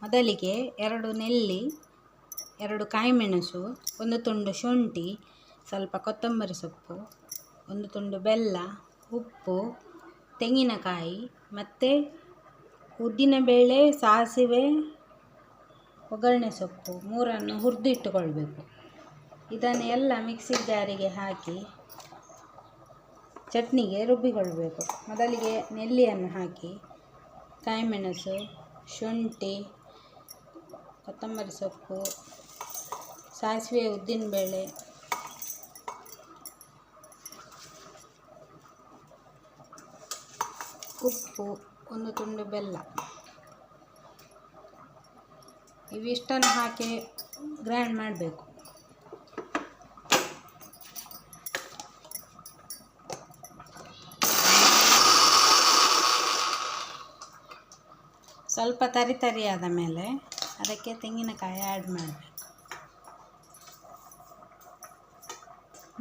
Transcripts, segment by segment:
ಮೊದಲಿಗೆ 2 ನೆಲ್ಲಿ, 2 ಕಾಯಿಮೆಣಸು, 1 ತುಂಡು ಶುಂಠಿ, ಸ್ವಲ್ಪ ಕೊತ್ತಂಬರಿ ಸೊಪ್ಪು, 1 ತುಂಡು ಬೆಲ್ಲ, ಉಪ್ಪು, ತೆಂಗಿನಕಾಯಿ ಮತ್ತು ಉದ್ದಿನಬೇಳೆ, ಸಾಸಿವೆ, ಒಗ್ಗರಣೆ ಸೊಪ್ಪು 3 ಹುರಿದಿಟ್ಟುಕೊಳ್ಬೇಕು. ಇದನ್ನು ಎಲ್ಲ ಮಿಕ್ಸಿ ಜಾರಿಗೆ ಹಾಕಿ ಚಟ್ನಿಗೆ ರುಬ್ಬಿಕೊಳ್ಬೇಕು. ಮೊದಲಿಗೆ ನೆಲ್ಲಿಯನ್ನು ಹಾಕಿ ಕಾಯಿಮೆಣಸು, ಶುಂಠಿ, ಕೊತ್ತಂಬರಿ ಸೊಪ್ಪು, ಸಾಸಿವೆ, ಉದ್ದಿನಬೇಳೆ, ಉಪ್ಪು, 1 ತುಂಡು ಬೆಲ್ಲ ಇವಿಷ್ಟನ್ನು ಹಾಕಿ ಗ್ರೈಂಡ್ ಮಾಡಬೇಕು. ಸ್ವಲ್ಪ ತರಿಯಾದ ಮೇಲೆ ಅದಕ್ಕೆ ತೆಂಗಿನಕಾಯಿ ಆ್ಯಡ್ ಮಾಡಬೇಕು.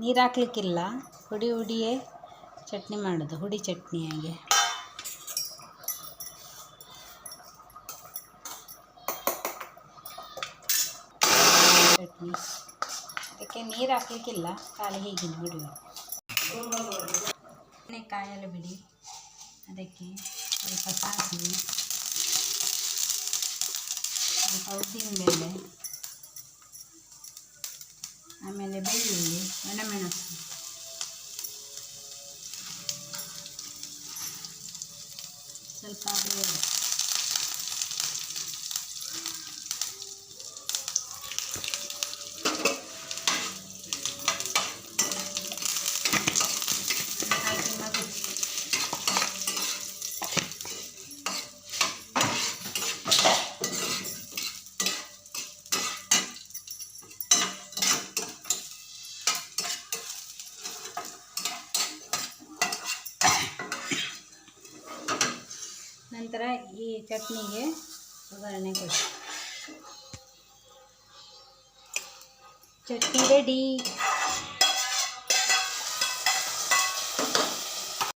ನೀರು ಹಾಕ್ಲಿಕ್ಕಿಲ್ಲ, ಹುಡಿಯೇ ಚಟ್ನಿ ಮಾಡೋದು, ಹುಡಿ ಚಟ್ನಿಯಾಗೆ. ಚಟ್ನಿ ಅದಕ್ಕೆ ನೀರು ಹಾಕ್ಲಿಕ್ಕಿಲ್ಲ, ಖಾಲಿ ಹೀಗೆ ಬಿಡಬೇಕು. ಕಾಯಲು ಬಿಡಿ. ಅದಕ್ಕೆ ಸ್ವಲ್ಪ ಸಾಸಿವೆ, ಸ್ವಲ್ಪ ಉದ್ದಿನಬೇಳೆ, ಆಮೇಲೆ ಬೆಳ್ಳುಳ್ಳಿ, ಒಣಮೆಣಸು, ಸ್ವಲ್ಪ ಬೇಳೆ, ಹಾಕಿ ಮಗುಚಿ. ನಂತರ ಈ ಚಟ್ನಿಗೆ ಒಗ್ಗರಣೆ ಕೊಡಿ. ಚಟ್ನಿ ರೆಡಿ.